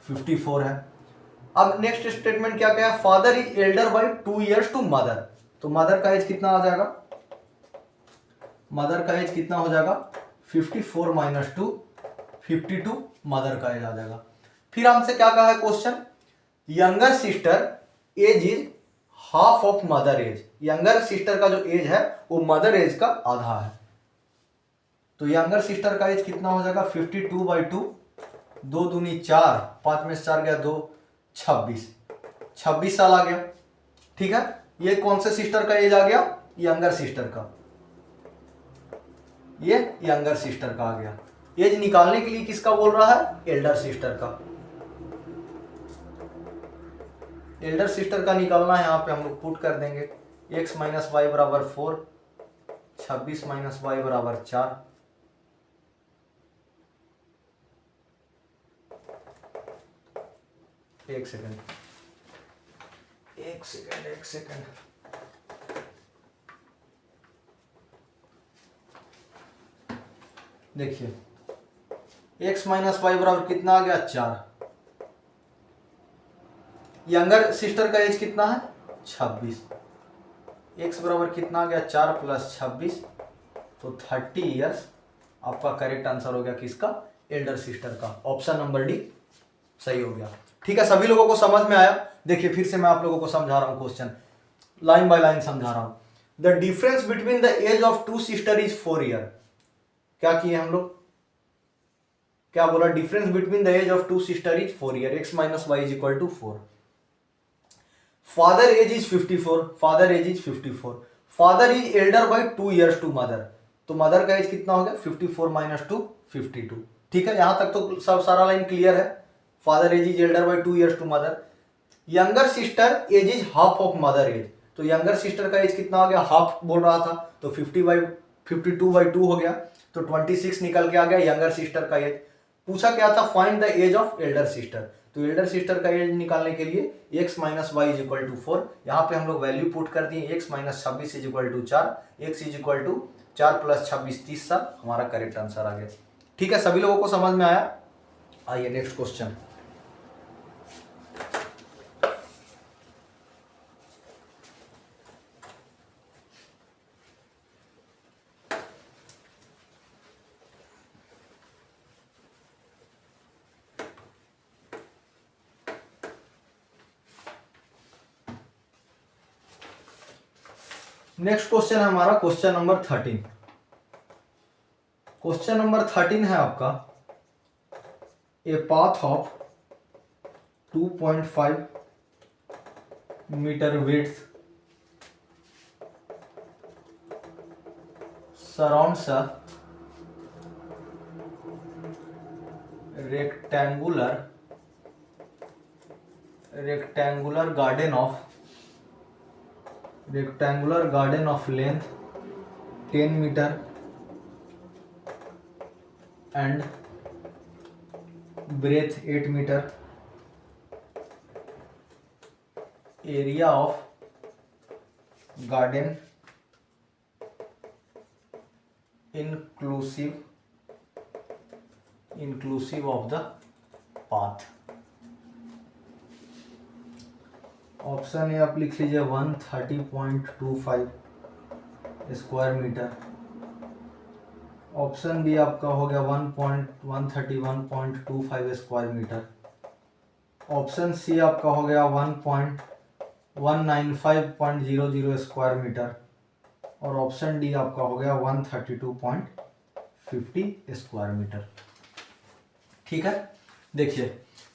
54 है। अब नेक्स्ट स्टेटमेंट क्या क्या है, father is elder by 2 years to mother, तो मदर का एज कितना आ जाएगा, मदर का एज कितना हो जाएगा 54 माइनस 2, 52 मदर का एज आ जाएगा। फिर हमसे क्या कहा है question, younger sister age is half of mother age, younger sister का जो एज है वो मदर एज का आधा है। तो यंगर सिस्टर का एज कितना हो जाएगा 52 बाई 2, 2 दूनी 4, 5 में से 4 गया 2, 26 साल आ गया। ठीक है, ये कौन से सिस्टर का एज आ गया, यंगर सिस्टर का, ये यंगर सिस्टर का आ गया। एज निकालने के लिए किसका बोल रहा है, एल्डर सिस्टर का। एल्डर सिस्टर का निकालना है, यहां पे हम लोग पुट कर देंगे x माइनस वाई बराबर 4, 26 माइनस वाई बराबर 4। एक सेकंड। देखिए x माइनस वाई बराबर कितना आ गया 4। यंगर सिस्टर का एज कितना है 26, x बराबर कितना आ गया 4 प्लस 26, तो 30 ईयर्स आपका करेक्ट आंसर हो गया किसका, एल्डर सिस्टर का, ऑप्शन नंबर डी सही हो गया। ठीक है, सभी लोगों को समझ में आया। देखिए फिर से मैं आप लोगों को समझा रहा हूं, क्वेश्चन लाइन बाय लाइन समझा रहा हूं। The difference between the age of two sister is 4 year. क्या किए हम लोग, क्या बोला, difference between the age of two sister is 4 year, x minus y is equal to 4। Father age is 54, father age is 54, father is elder by 2 years to mother, तो mother का age कितना हो गया 54 माइनस 2 52। ठीक है, यहां तक तो सब सारा लाइन क्लियर है। Father age is elder by 2 years to mother. Younger sister age is half of mother age, तो यंगर सिस्टर का एज कितना हो गया, हाफ बोल रहा था तो 52/2 हो गया, तो 26 निकल के आ गया यंगर सिस्टर का एज। पूछा क्या था, find the age of elder sister, तो एल्डर सिस्टर का एज निकालने के लिए x minus y is equal to 4, यहाँ पे हम लोग वैल्यू पुट कर दिए, x minus 26 is equal to 4, x is equal to 4 plus 26 30 साल, हमारा करेक्ट आंसर आ गया। ठीक है, सभी लोगों को समझ में आया। आइए नेक्स्ट क्वेश्चन। नेक्स्ट क्वेश्चन है हमारा क्वेश्चन नंबर 13। क्वेश्चन नंबर 13 है आपका, a path of 2.5 metre width surrounds a rectangular garden of length 10 meter and breadth 8 meter, area of garden inclusive of the path। Option A आप लिख लीजिए 130.25 square metre, option B आपका हो गया 131.25 square metre, option C आपका हो गया 1.195.00 square metre, और ऑप्शन डी आपका हो गया 132.50 स्क्वायर मीटर। ठीक है, देखिए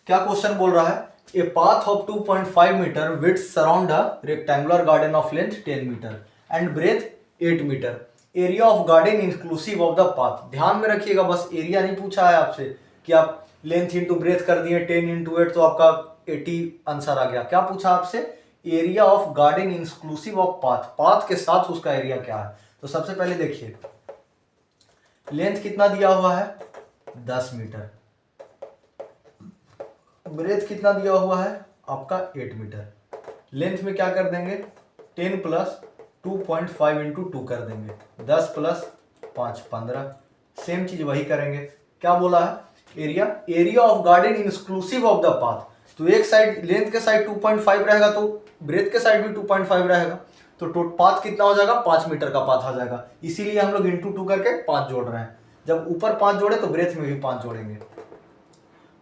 क्या क्वेश्चन बोल रहा है, a path of 2.5 metre width surround a rectangular garden of length 10 metre and breadth 8 metre, area of garden inclusive of the path. ध्यान में रखिएगा, बस एरिया नहीं पूछा है आपसे कि आप लेंथ इंटू ब्रेथ कर दिए 10 इंटू 8 तो आपका 80 आंसर आ गया। क्या पूछा आपसे, area of garden inclusive of path, path के साथ उसका एरिया क्या है। तो सबसे पहले देखिए लेंथ कितना दिया हुआ है 10 मीटर, ब्रेथ कितना दिया हुआ है आपका 8 मीटर, लेंथ में क्या कर देंगे 10 प्लस 2.5 इंटू 2 कर देंगे, 10 प्लस 5 15, सेम चीज वही करेंगे। क्या बोला है, area of garden inclusive of the path, तो एक साइड लेंथ के साइड 2.5 रहेगा तो ब्रेथ के साइड भी 2.5 रहेगा, तो पाथ कितना हो जाएगा 5 मीटर का पाथ आ जाएगा, इसीलिए हम लोग इंटू 2 करके 5 जोड़ रहे हैं। जब ऊपर 5 जोड़े तो ब्रेथ में भी 5 जोड़ेंगे।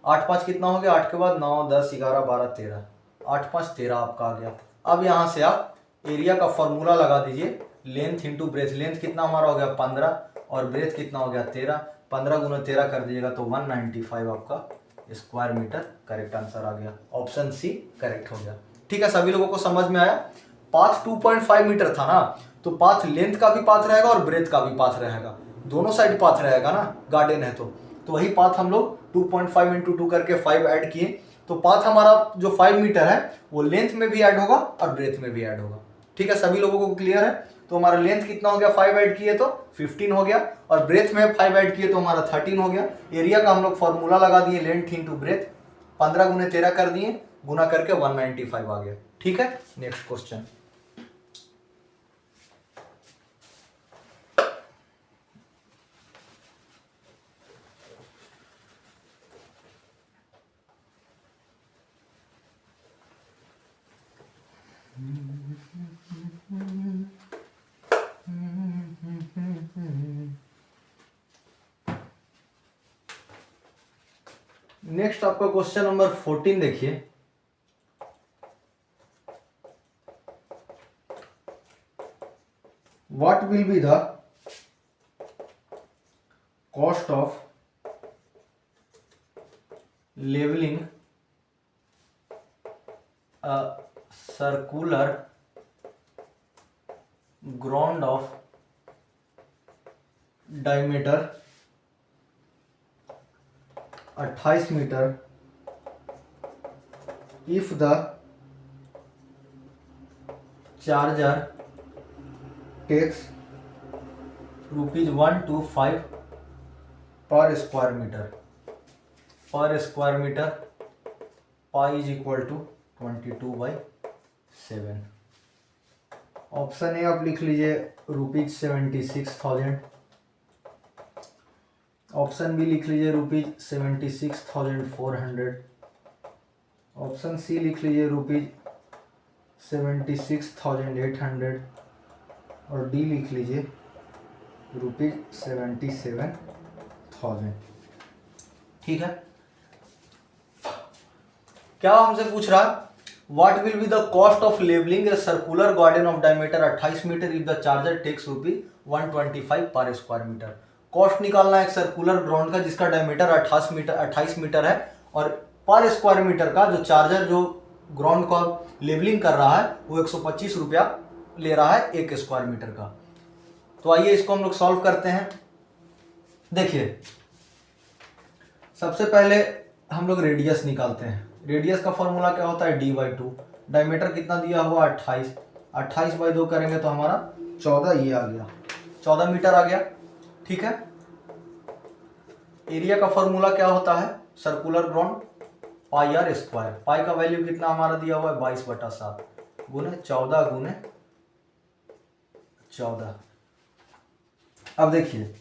8 5 कितना हो गया, 8 के बाद 9 10 11 12 13, 8 5 13 आपका आ गया। अब यहां से आप एरिया का फॉर्मूला लगा दीजिए, लेंथ इंटू ब्रेथ, लेंथ कितना हमारा हो गया 15 और ब्रेथ कितना हो गया 13, 15 गुना 13 कर दीजिएगा तो 195 आपका स्क्वायर मीटर करेक्ट आंसर आ गया, ऑप्शन सी करेक्ट हो गया। ठीक है, सभी लोगों को समझ में आया। पाथ 2.5 मीटर था ना, तो पाथ लेंथ का भी पाथ रहेगा और ब्रेथ का भी पाथ रहेगा, दोनों साइड पाथ रहेगा ना, गार्डन है तो वही पाथ हम लोग 2.5 इंटू 2 करके 5 ऐड किए, तो पाथ हमारा जो 5 मीटर है वो लेंथ में भी ऐड होगा और ब्रेथ में भी ऐड होगा। ठीक है, सभी लोगों को क्लियर है। तो हमारा लेंथ कितना हो गया 5 ऐड किए तो 15 हो गया, और ब्रेथ में 5 ऐड किए तो हमारा 13 हो गया। एरिया का हम लोग फॉर्मूला लगा दिए, लेंथ इंटू ब्रेथ, 15 गुने 13 कर दिए, गुना करके 195 आ गया। ठीक है, नेक्स्ट क्वेश्चन। नेक्स्ट आपका क्वेश्चन नंबर 14 देखिए। What will be the cost of levelling a circular ground of diameter 28 metre if the charger takes ₹125 per square meter pi is equal to 22/7। Option A आप लिख लीजिए ₹76,000, ऑप्शन बी लिख लीजिए ₹76,400, option C लिख लीजिए ₹76,800 और D लिख लीजिए ₹77,000। ठीक है, क्या हमसे पूछ रहा है what will be the cost of levelling a circular garden of diameter 28 metre if the charger takes ₹125 per square metre. Cost निकालना है एक सर्कुलर ग्राउंड का जिसका डायमीटर 28 मीटर है और पर स्क्वायर मीटर का जो चार्जर जो ग्राउंड का लेवलिंग कर रहा है वो 125 रुपया ले रहा है 1 स्क्वायर मीटर का। तो आइए इसको हम लोग सॉल्व करते हैं। देखिए सबसे पहले हम लोग रेडियस निकालते हैं। रेडियस का फॉर्मूला क्या होता है d/2। डायमीटर कितना दिया हुआ 28/2 करेंगे तो हमारा 14 ये आ गया, 14 मीटर आ गया। ठीक है, एरिया का फॉर्मूला क्या होता है सर्कुलर ग्राउंड पाई r स्क्वायर। पाई का वैल्यू कितना हमारा दिया हुआ है 22/7 गुने 14 अब देखिए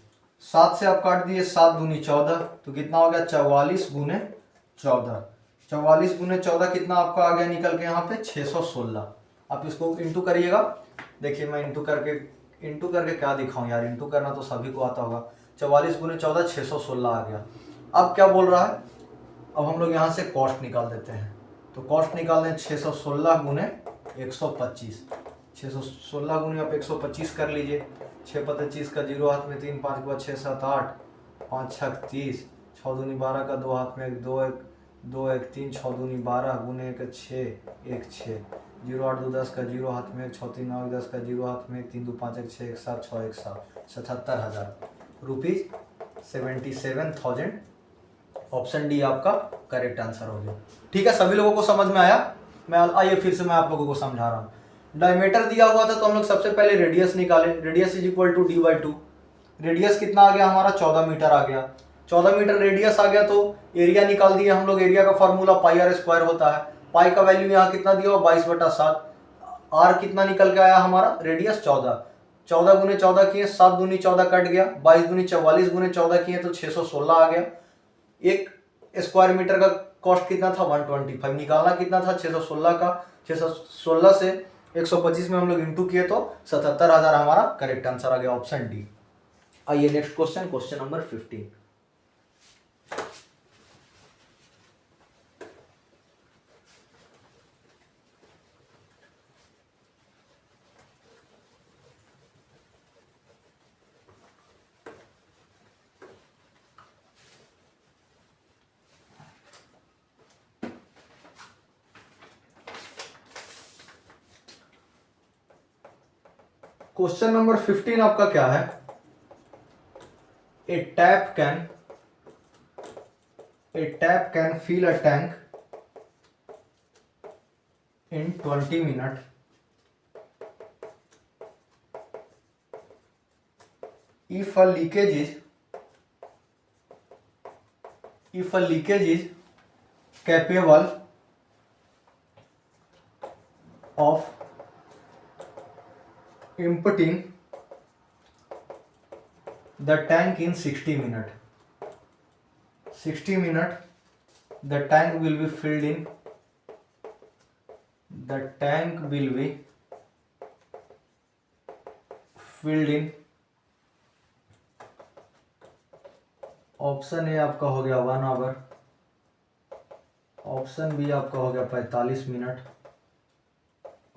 7 से आप काट दिए 7 दूनी 14 तो कितना हो गया 44 गुने 14। 44 गुने 14 कितना आपका आ गया निकल के यहाँ पे 616। आप इसको इंटू करिएगा। देखिए मैं इंटू करके क्या दिखाऊं यार, इंटू करना तो सभी को आता होगा। 44 गुने 14 616 आ गया। अब क्या बोल रहा है, अब हम लोग यहाँ से कॉस्ट निकाल देते हैं। तो कॉस्ट निकाल दें 616 गुने 125। 616 गुने आप 125 कर लीजिए। 6 × 25 का 0 हाथ में 3, 5 × 6 7 8, 5 × 6 30, 6 दूनी 12 का 2 हाथ में 1 2 1 2 1 3, 6 दूनी 12 गुने 1 6 1 6, 0 8 2 10 का 0 हाथ में 1, 6 3 9 10 का 0 हाथ में 1, 3 2 5 1 6 1 7 6 1 7, 77,000 रुपीज 77,000। ऑप्शन डी आपका करेक्ट आंसर हो गया। ठीक है, सभी लोगों को समझ में आया। आइए फिर से मैं आप लोगों को समझा रहा हूँ। डायमीटर दिया हुआ था तो हम लोग सबसे पहले रेडियस निकाले। Radius is equal to d/2। Radius कितना आ गया हमारा 14 मीटर आ गया। 14 मीटर रेडियस आ गया तो एरिया निकाल दिया हम लोग। एरिया का फॉर्मूला पाई r स्क्वायर होता है। पाई का वैल्यू यहाँ कितना दिया हुआ 22/7। r कितना निकल के आया हमारा रेडियस 14। 14 गुने 14 किए 7 दूनी 14 कट गया। 22 दूनी 44 गुने 14 किए तो 616 आ गया। एक स्क्वायर मीटर का कॉस्ट कितना था 125। निकालना कितना था 616 का। 616 से 125 में हम लोग इंटू किए तो 77,000 हमारा करेक्ट आंसर आ गया, ऑप्शन डी। आइए next question number 15। Question number 15 आपका क्या है, a tap can fill a tank in 20 minutes if a leakage is capable of emptying the tank in 60 minutes. 60 minutes the tank will be filled in. The tank will be filled in. Option A आपका हो गया 1 our, option B आपका हो गया 45 minute,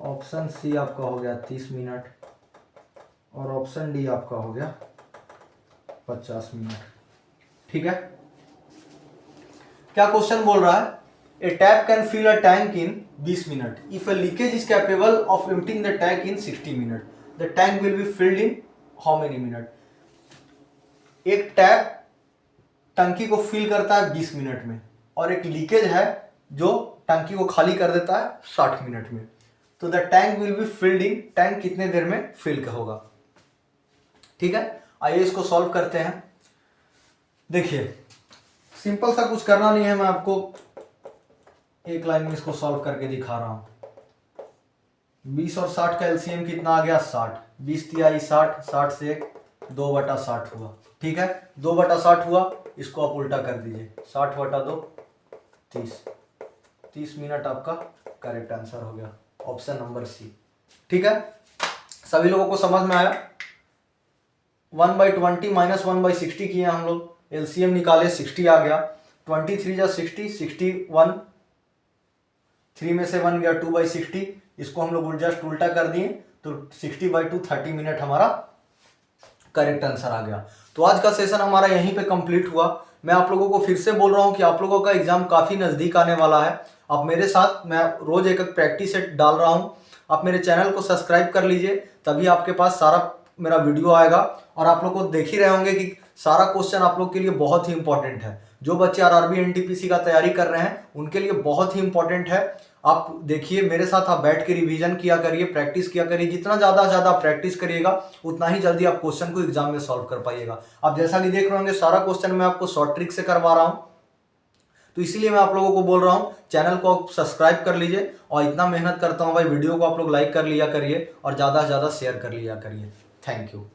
option C आपका हो गया 30 minute और ऑप्शन डी आपका हो गया 50 मिनट। ठीक है, क्या क्वेश्चन बोल रहा है? A tap can fill a tank in 20 minute if a leakage is capable of emptying the tank in 60 minute, the tank will be filled in how many minute? एक टैप टंकी को fill करता है 20 minute में और एक leakage है जो टंकी को खाली कर देता है 60 मिनट में, तो the tank will be filled in, tank कितने देर में फिल होगा? ठीक है, आइए इसको सॉल्व करते हैं। देखिए सिंपल सा कुछ करना नहीं है, मैं आपको एक लाइन में इसको सॉल्व करके दिखा रहा हूं। 20 और 60 का एलसीएम कितना आ गया? 60, 20 तिहाई 60, 60 से 2/60 हुआ। ठीक है, 2/60 हुआ, इसको आप उल्टा कर दीजिए, 60/2 30, 30 मिनट आपका करेक्ट आंसर हो गया, ऑप्शन नंबर सी। ठीक है, सभी लोगों को समझ में आया? 1/20 माइनस 1/60 किए हम लोग, एलसीएम निकाले 60 आ गया, 23 जा 60, 61, 3 में से 1 गया 2/60, इसको हम लोग जस्ट उल्टा कर दिए तो 60/2 30 मिनट हमारा करेक्ट आंसर आ गया। तो आज का सेशन हमारा यहीं पे कंप्लीट हुआ। मैं आप लोगों को फिर से बोल रहा हूं कि आप लोगों का एग्जाम काफ़ी नज़दीक आने वाला है। आप मेरे साथ, मैं रोज़ एक प्रैक्टिस सेट डाल रहा हूं, आप मेरे चैनल को सब्सक्राइब कर लीजिए, तभी आपके पास सारा मेरा वीडियो आएगा और आप लोग को देख ही रहे होंगे कि सारा क्वेश्चन आप लोग के लिए बहुत ही इंपॉर्टेंट है। जो बच्चे आरआरबी एनटीपीसी का तैयारी कर रहे हैं उनके लिए बहुत ही इंपॉर्टेंट है। आप देखिए, मेरे साथ आप बैठ के रिवीजन किया करिए, प्रैक्टिस किया करिए। जितना ज़्यादा प्रैक्टिस करिएगा उतना ही जल्दी आप क्वेश्चन को एग्जाम में सॉल्व कर पाइएगा। आप जैसा कि देख रहे होंगे सारा क्वेश्चन मैं आपको शॉर्ट ट्रिक से करवा रहा हूँ, तो इसीलिए मैं आप लोगों को बोल रहा हूँ चैनल को आप सब्सक्राइब कर लीजिए और इतना मेहनत करता हूँ भाई, वीडियो को आप लोग लाइक कर लिया करिए और ज़्यादा से ज़्यादा शेयर कर लिया करिए। Thank you.